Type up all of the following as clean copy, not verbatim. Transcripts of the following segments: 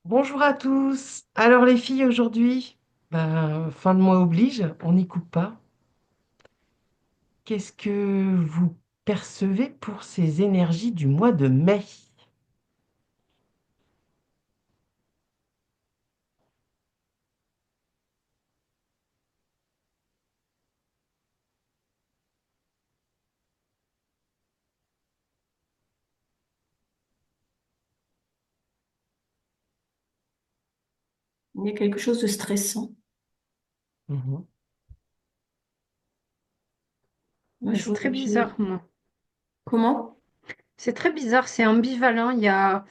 Bonjour à tous. Alors les filles, aujourd'hui, fin de mois oblige, on n'y coupe pas. Qu'est-ce que vous percevez pour ces énergies du mois de mai? Il y a quelque chose de stressant. Mhm. Moi, C'est très bizarre, moi. Comment? C'est très bizarre, c'est ambivalent. Il y a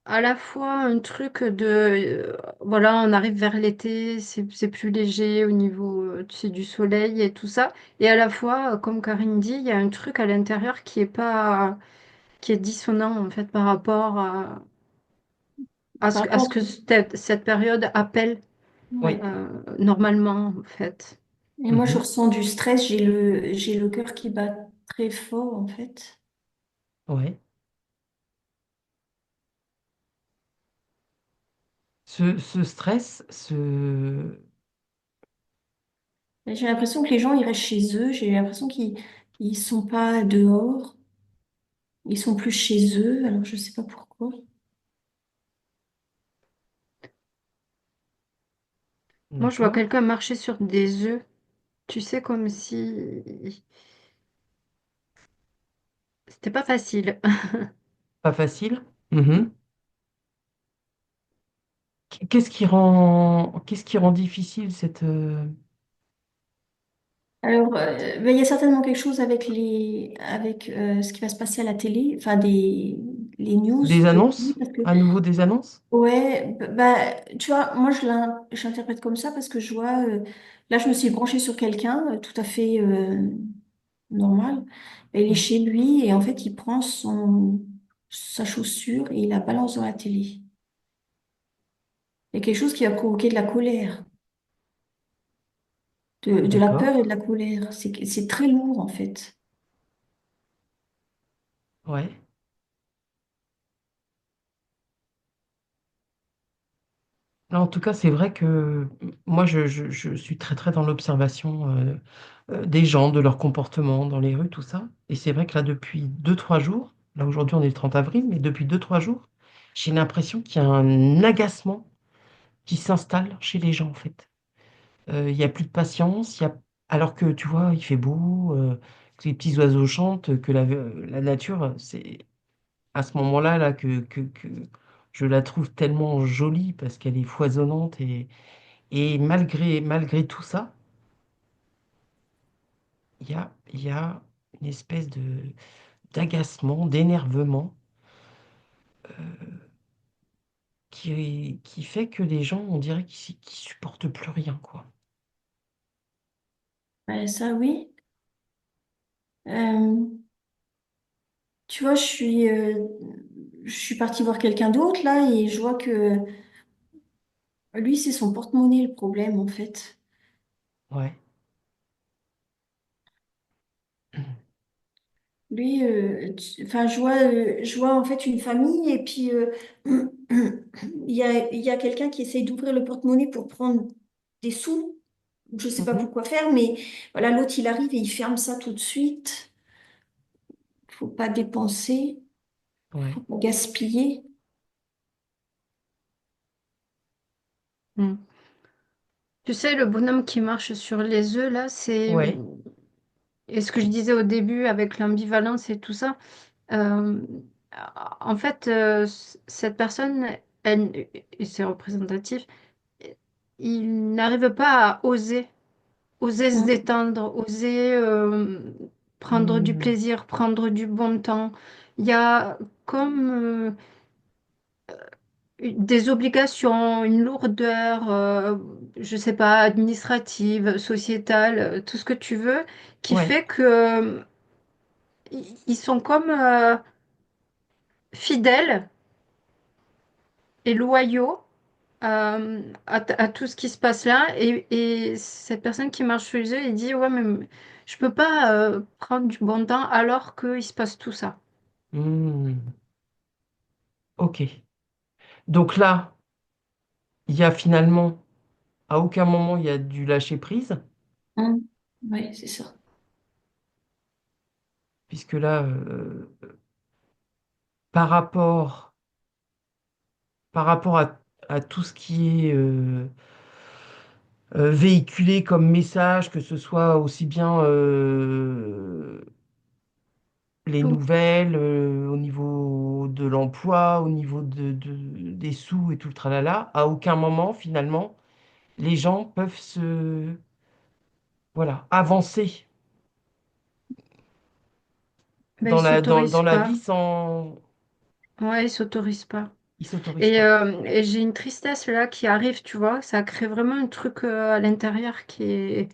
à la fois un truc de, voilà, on arrive vers l'été, c'est plus léger au niveau, tu sais, du soleil et tout ça. Et à la fois, comme Karine dit, il y a un truc à l'intérieur qui est pas, qui est dissonant, en fait, par rapport Par à ce rapport, que cette période appelle, Oui. ouais. normalement, en fait. Et moi, je Mhm. ressens du stress. J'ai le cœur qui bat très fort, en fait. Ouais. Ce stress, Et j'ai l'impression que les gens, ils restent chez eux. J'ai l'impression qu'ils sont pas dehors. Ils sont plus chez eux. Alors, je sais pas pourquoi. Moi, je vois d'accord, quelqu'un marcher sur des œufs, tu sais, comme si c'était pas facile. pas facile. Mhm. Qu'est-ce qui rend difficile cette... Alors, ben, il y a certainement quelque chose avec ce qui va se passer à la télé, enfin les news. Des annonces? Parce que À nouveau des annonces? ouais, bah, tu vois, moi j'interprète comme ça parce que je vois, là je me suis branchée sur quelqu'un tout à fait normal. Il est Oui. chez lui et en fait il prend sa chaussure et il la balance dans la télé. Il y a quelque chose qui a provoqué de la colère, de la D'accord. peur et de la colère. C'est très lourd en fait. Ouais. Non, en tout cas, c'est vrai que moi, je suis très, très dans l'observation des gens, de leur comportement dans les rues, tout ça. Et c'est vrai que là, depuis deux trois jours, là aujourd'hui, on est le 30 avril, mais depuis deux trois jours, j'ai l'impression qu'il y a un agacement qui s'installe chez les gens, en fait. Il n'y a plus de patience, alors que tu vois, il fait beau, que les petits oiseaux chantent, que la nature, c'est à ce moment-là là, que je la trouve tellement jolie parce qu'elle est foisonnante et malgré tout ça, il y a une espèce d'agacement, d'énervement qui fait que les gens, on dirait qu'ils supportent plus rien, quoi. Ouais, ça oui. Euh, Tu vois, je suis partie voir quelqu'un d'autre là et je vois que lui, c'est son porte-monnaie le problème en fait. Ouais. Lui, enfin, je vois en fait une famille et puis il y a quelqu'un qui essaye d'ouvrir le porte-monnaie pour prendre des sous. Je sais pas Mhm. pourquoi faire, mais voilà, l'autre il arrive et il ferme ça tout de suite. Faut pas dépenser, faut Ouais. pas gaspiller. Mm. Tu sais, le bonhomme qui marche sur les œufs, là, c'est... Ouais. Et ce que je disais au début avec l'ambivalence et tout ça, euh, en fait, cette personne, elle, et c'est représentatif, il n'arrive pas à oser se Mm. détendre, oser prendre du Hmm. plaisir, prendre du bon temps. Il y a comme des obligations, une lourdeur, je sais pas, administrative, sociétale, tout ce que tu veux, qui Ouais. fait que ils sont comme fidèles et loyaux à tout ce qui se passe là. Et cette personne qui marche sur les œufs, il dit, ouais, mais je peux pas prendre du bon temps alors qu'il se passe tout ça. Hmm. Ok. Donc là, il y a finalement, à aucun moment, il y a du lâcher prise, Ouais, c'est ça. puisque là, par rapport, par rapport à tout ce qui est véhiculé comme message, que ce soit aussi bien les Tout. nouvelles, au niveau de l'emploi, au niveau des sous et tout le tralala, à aucun moment, finalement, les gens peuvent voilà, avancer Ben, ils dans s'autorisent la vie pas. sans... Ouais, ils s'autorisent pas. Ils s'autorisent pas. Et j'ai une tristesse là qui arrive, tu vois. Ça crée vraiment un truc à l'intérieur qui est.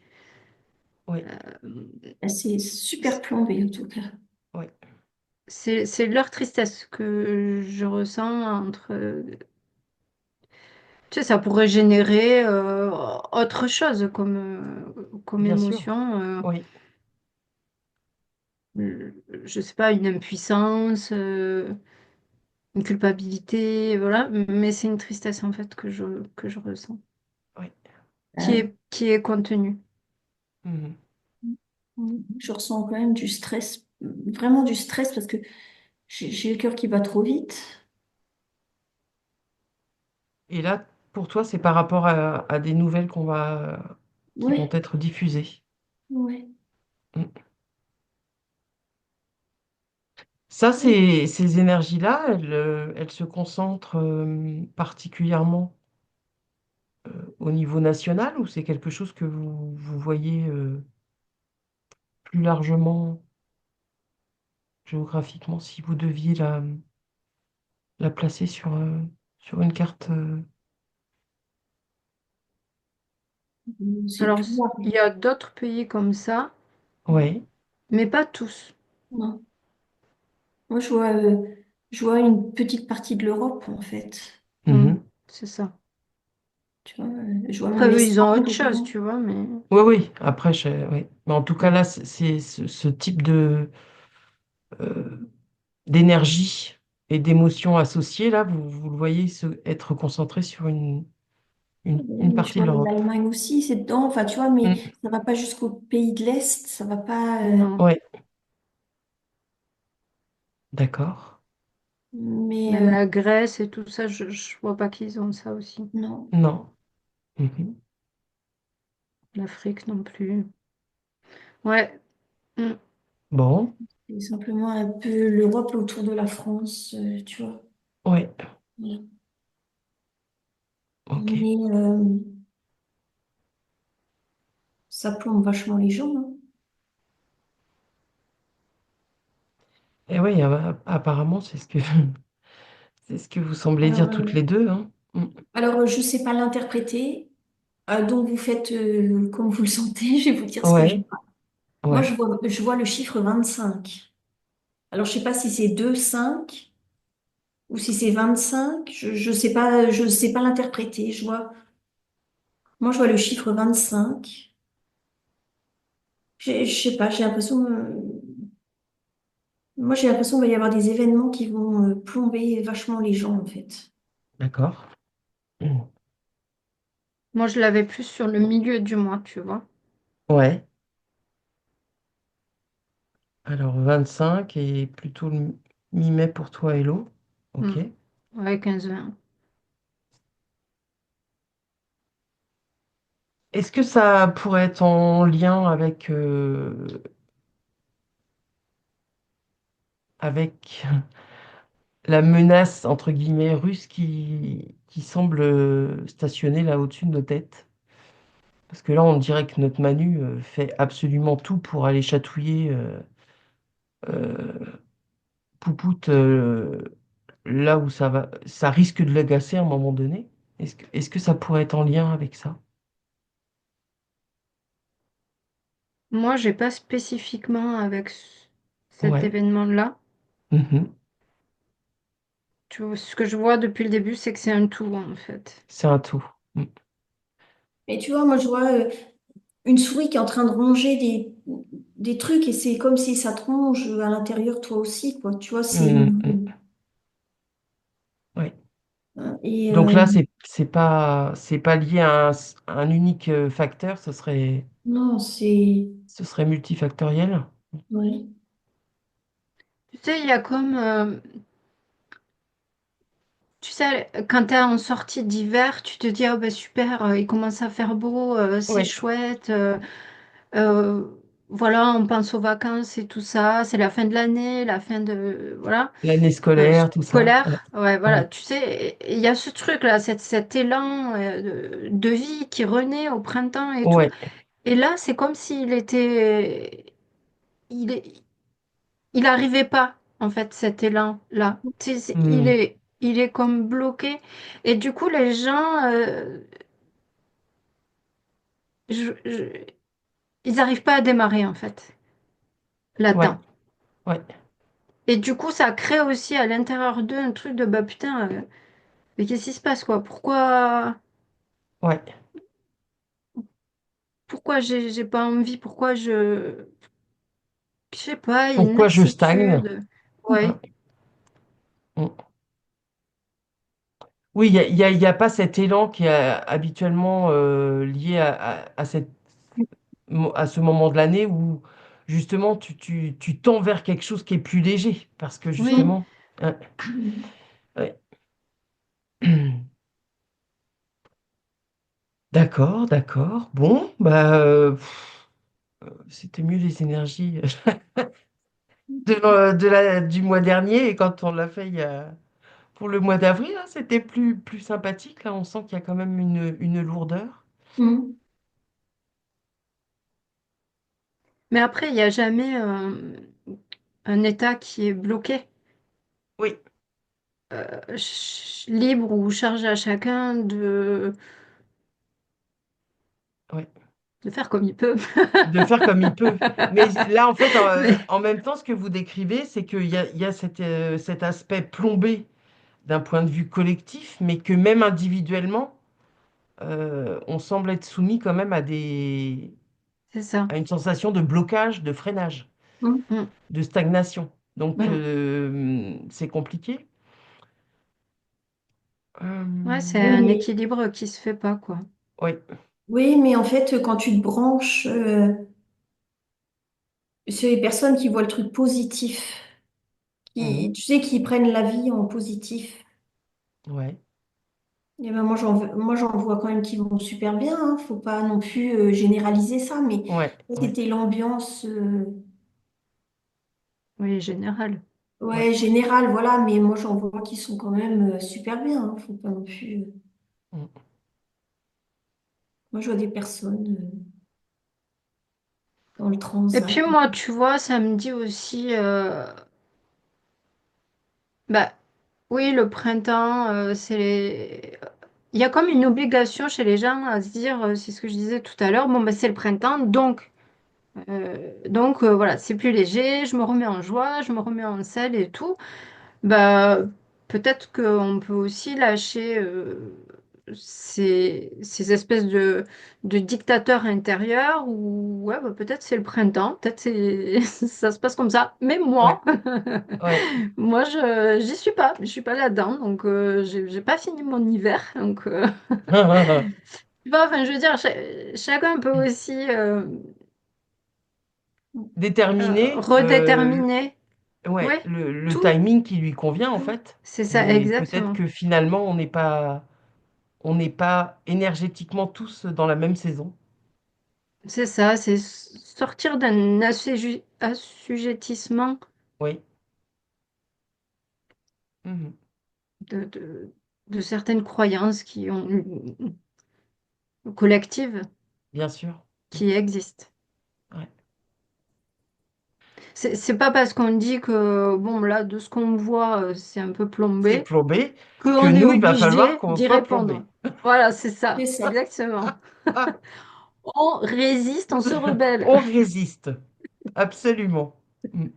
Oui, C'est super plombé en tout cas. oui, C'est leur tristesse que je ressens entre. Tu sais, ça pourrait générer autre chose comme bien sûr. émotion. Oui, Je sais pas, une impuissance, une culpabilité, voilà. Mais c'est une tristesse en fait que je ressens, oui. Euh, qui est contenue. Mhm. je ressens quand même du stress, vraiment du stress parce que j'ai le cœur qui bat trop vite. Et là, pour toi, c'est par rapport à des nouvelles qui vont Ouais, être diffusées. ouais. Mm. Ça, ces énergies-là, elles se concentrent particulièrement au niveau national ou c'est quelque chose que vous voyez plus largement géographiquement si vous deviez la placer sur une carte? C'est Alors, tout noir. il y a d'autres pays comme ça, Ouais. mais pas tous. Non. Moi, je vois une petite partie de l'Europe en fait. Mm, Mhm. c'est ça. Tu vois, je vois même Après, eux, ils ont l'Espagne autre dedans. chose, tu vois, mais Oui, oui. Après, oui. Mais en tout cas, ouais. là, c'est ce type euh, d'énergie et d'émotions associées, là, vous le voyez être concentré sur une Mais je partie de vois l'Europe. l'Allemagne aussi, c'est dedans. Enfin, tu vois, mais Mm. ça va pas jusqu'au pays de l'Est. Ça va pas. Non. Ouais, d'accord. Mais Même la Grèce et tout ça, je vois pas qu'ils ont ça aussi. non. Non. Mhm. L'Afrique non plus. Ouais. Mm. Bon, C'est simplement un peu l'Europe autour de la France, tu vois. ouais, Voilà. ok. Mais ça plombe vachement les gens, hein. Et oui, apparemment, c'est ce que vous semblez Alors, dire toutes les deux, hein. Mm. je sais pas l'interpréter. Donc, vous faites comme vous le sentez. Je vais vous dire ce que je Ouais, vois. Moi, ouais, je vois le chiffre 25. Alors, je sais pas si c'est 2 5 ou si c'est 25. Je sais pas l'interpréter. Moi, je vois le chiffre 25. Je sais pas, j'ai l'impression, moi, j'ai l'impression qu'il va y avoir des événements qui vont plomber vachement les gens, en fait. d'accord. Mm. Moi, je l'avais plus sur le milieu du mois, tu vois. Ouais, alors 25 et plutôt le mi-mai pour toi, Hello. Ok. Mm. Ouais, 15-20. Est-ce que ça pourrait être en lien avec la menace, entre guillemets, russe qui semble stationner là au-dessus de nos têtes? Parce que là, on dirait que notre Manu fait absolument tout pour aller chatouiller euh, Poupoute là où ça risque de l'agacer à un moment donné. Est-ce que ça pourrait être en lien avec ça? Moi, j'ai pas spécifiquement avec cet Ouais. événement-là. Mhm. Tu vois, ce que je vois depuis le début, c'est que c'est un tout, en fait. C'est un tout. Mm. Et tu vois, moi, je vois une souris qui est en train de ronger des trucs et c'est comme si ça te ronge à l'intérieur, toi aussi, quoi. Tu vois, Mm, mm. Ouais. Et Donc là, c'est pas lié à un unique facteur, non, c'est... ce serait multifactoriel. Ouais. Tu sais, il y a comme, tu sais, quand tu es en sortie d'hiver, tu te dis, oh ben super, il commence à faire beau, c'est Oui, chouette. Euh, voilà, on pense aux vacances et tout ça. C'est la fin de l'année, la fin de, voilà, l'année scolaire, tout ça. Ouais, scolaire. Ouais, voilà, ouais, tu sais, il y a ce truc-là, cet élan de vie qui renaît au printemps et tout. ouais, Et là, c'est comme s'il était, est, il n'arrivait pas, en fait, cet élan-là. Tu sais, hmm, il est comme bloqué. Et du coup, les gens, je- je- ils n'arrivent pas à démarrer, en fait, ouais, là-dedans. ouais, Et du coup, ça crée aussi à l'intérieur d'eux un truc de bah putain, mais qu'est-ce qui se passe, quoi? ouais. Pourquoi j'ai pas envie? Je sais pas, une Pourquoi je stagne? lassitude. Ouais. Ouais, Hmm. Oui, il y a pas cet élan qui est habituellement lié à ce moment de l'année où justement tu tends vers quelque chose qui est plus léger. Parce que oui. justement, ouais, ouais. D'accord, d'accord. Bon, bah, c'était mieux les énergies du mois dernier et quand on l'a fait pour le mois d'avril, là, c'était plus sympathique. Là, on sent qu'il y a quand même une lourdeur. Mm. Mais après, il n'y a jamais un état qui est bloqué, Oui, libre ou chargé à chacun oui. de faire comme il peut. De faire comme il peut. Mais là, en fait, Mais en même temps, ce que vous décrivez, c'est il y a cet aspect plombé d'un point de vue collectif, mais que même individuellement, on semble être soumis quand même c'est ça. à une sensation de blocage, de freinage, Mm. Mm. de stagnation. Donc, Ouais. c'est compliqué. Ouais, c'est Oui, un mais, équilibre qui se fait pas, quoi. Oui, oui, mais en fait, quand tu te branches, c'est les personnes qui voient le truc positif, mhm, tu sais, qui prennent la vie en positif. ouais, Et ben moi, j'en vois quand même qui vont super bien, hein. Faut pas non plus généraliser ça, mais ouais, ouais, c'était l'ambiance Oui, général. ouais, ouais, générale, voilà. Mais moi, j'en vois qui sont quand même super bien, hein. Faut pas non plus. mm, Moi, je vois des personnes dans le Et puis transat. moi, tu vois, ça me dit aussi, bah oui, le printemps, il y a comme une obligation chez les gens à se dire, c'est ce que je disais tout à l'heure, bon, bah, c'est le printemps, voilà, c'est plus léger, je me remets en joie, je me remets en selle et tout. Bah, peut-être qu'on peut aussi lâcher ces espèces de dictateurs intérieurs ou ouais, bah, peut-être c'est le printemps, peut-être ça se passe comme ça. Mais ouais, moi, ouais. moi j'y je suis pas là-dedans, donc j'ai pas fini mon hiver. Donc, tu vois, enfin, je veux dire, chacun peut aussi Déterminer redéterminer, ouais, ouais, le tout, timing qui lui convient en tout. fait. C'est ça, Et peut-être exactement. que finalement, on n'est pas énergétiquement tous dans la même saison. C'est ça, c'est sortir d'un assujettissement Oui. Mhm. de, de, de certaines croyances collectives Bien sûr. qui existent. Ouais. C'est pas parce qu'on dit que, bon, là, de ce qu'on voit, c'est un peu C'est plombé, plombé que qu'on est nous, il va falloir obligé qu'on d'y soit répondre. plombé. Voilà, c'est ça, C'est ça. exactement. On résiste, on se rebelle. On résiste. Absolument. Mm.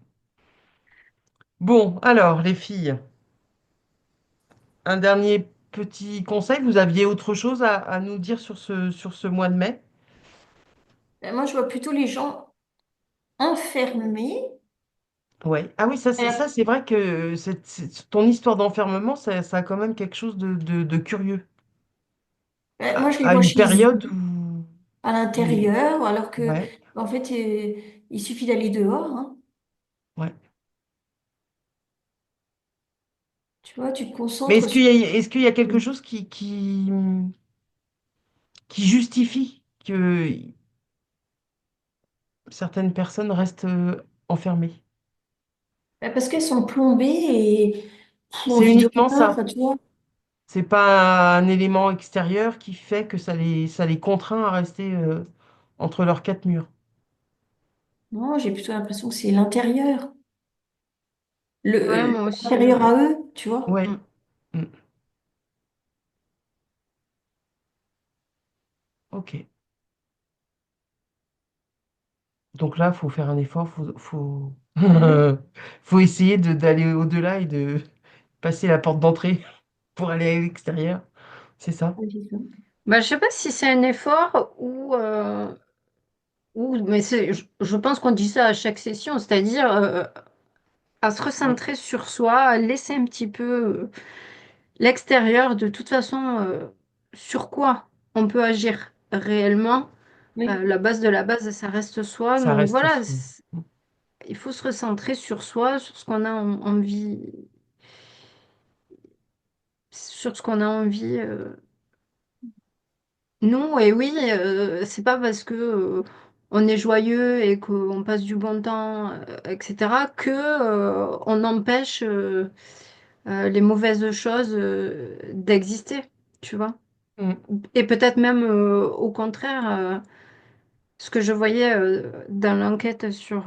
Bon, alors, les filles, un dernier petit conseil. Vous aviez autre chose à nous dire sur ce mois de mai? Moi, je vois plutôt les gens enfermés Ouais. Ah oui, ça c'est vrai que ton histoire d'enfermement, ça a quand même quelque chose de curieux. Moi, je les À vois une chez période eux, où à les... l'intérieur, alors que, Ouais, en fait, il suffit d'aller dehors, hein. ouais. Tu vois, tu te Mais concentres sur... est-ce qu'il y a quelque chose qui justifie que certaines personnes restent enfermées? Parce qu'elles sont plombées et pff, C'est envie de uniquement rien, ça. enfin, tu vois. C'est pas un élément extérieur qui fait que ça les contraint à rester entre leurs quatre murs. Non, j'ai plutôt l'impression que c'est l'intérieur. Ouais, moi aussi, L'intérieur ouais. à eux, tu vois. Ouais. Mm. Mm. Ok. Donc là, faut faire un effort, Ouais, faut essayer d'aller au-delà et de passer la porte d'entrée pour aller à l'extérieur. C'est ça? ouais, c'est ça. Bah, je sais pas si c'est un effort mais je pense qu'on dit ça à chaque session, c'est-à-dire à se Ouais. recentrer sur soi, à laisser un petit peu l'extérieur, de toute façon, sur quoi on peut agir réellement. Oui. La base de la base, ça reste soi. Ça Donc reste voilà, soi. il faut se recentrer sur soi, sur ce qu'on a envie, sur ce qu'on a envie. Non, et oui, c'est pas parce que on est joyeux et qu'on passe du bon temps, etc., que on empêche les mauvaises choses d'exister, tu vois. Mm. Et peut-être même au contraire, ce que je voyais dans l'enquête sur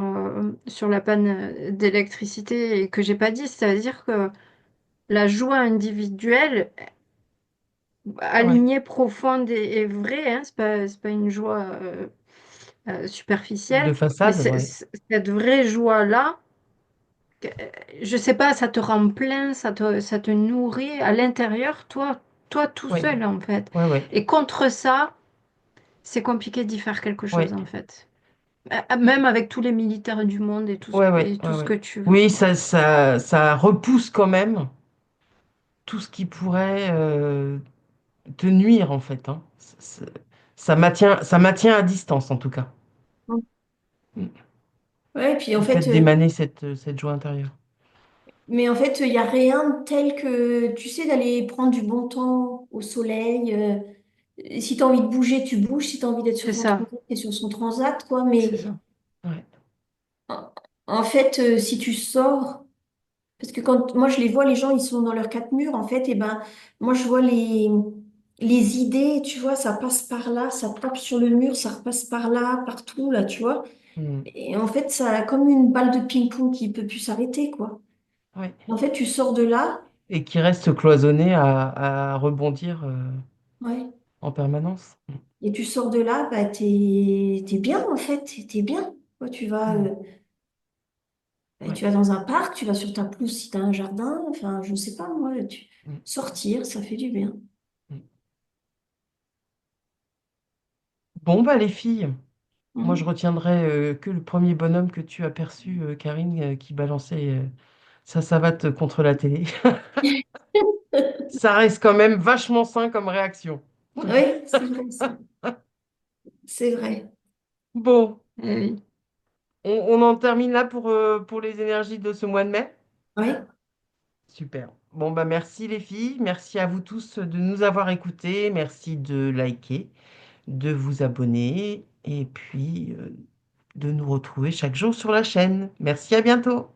la panne d'électricité et que j'ai pas dit, c'est-à-dire que la joie individuelle, Ouais. alignée, profonde et vraie, hein, c'est pas une joie De superficielle, mais façade, ouais. cette vraie joie-là, je sais pas, ça te rend plein, ça te nourrit à l'intérieur, toi tout Ouais. seul en fait. Ouais, ouais. Et contre ça, c'est compliqué d'y faire quelque chose Ouais. en fait. Même avec tous les militaires du monde Ouais, ouais, et tout ouais, ce que ouais. tu veux. Oui, ça repousse quand même tout ce qui pourrait te nuire, en fait, hein. Ça maintient à distance, en tout cas. Mm. Ouais, puis en Le fait fait, d'émaner cette joie intérieure. mais en fait, il n'y a rien tel que, tu sais, d'aller prendre du bon temps au soleil. Si tu as envie de bouger, tu bouges. Si tu as envie d'être sur C'est ton ça, transat, t'es sur son transat, quoi. C'est Mais ça. Ouais. en, en fait, si tu sors, parce que quand moi je les vois, les gens, ils sont dans leurs quatre murs, en fait, et ben, moi je vois les idées, tu vois, ça passe par là, ça tape sur le mur, ça repasse par là, partout, là, tu vois. Mm. Et en fait, ça a comme une balle de ping-pong qui peut plus s'arrêter, quoi. Ouais. En fait, tu sors de là, Et qui reste cloisonné à rebondir ouais, en permanence. et tu sors de là, bah, t'es bien, en fait, t'es bien. Toi, Mm. Ouais. tu vas dans un parc, tu vas sur ta pelouse si t'as un jardin, enfin, je sais pas, moi, Mm. sortir, ça fait du bien. Mm. Bon, bah, les filles, moi, je Mhm. retiendrai que le premier bonhomme que tu as perçu, Karine, qui balançait sa savate contre la télé. Ça reste quand même vachement sain comme réaction. Oui, c'est vrai, ça. C'est vrai. Bon, eh oui. on en termine là pour les énergies de ce mois de mai. Oui. Super. Bon, bah merci les filles. Merci à vous tous de nous avoir écoutés. Merci de liker, de vous abonner et puis de nous retrouver chaque jour sur la chaîne. Merci, à bientôt.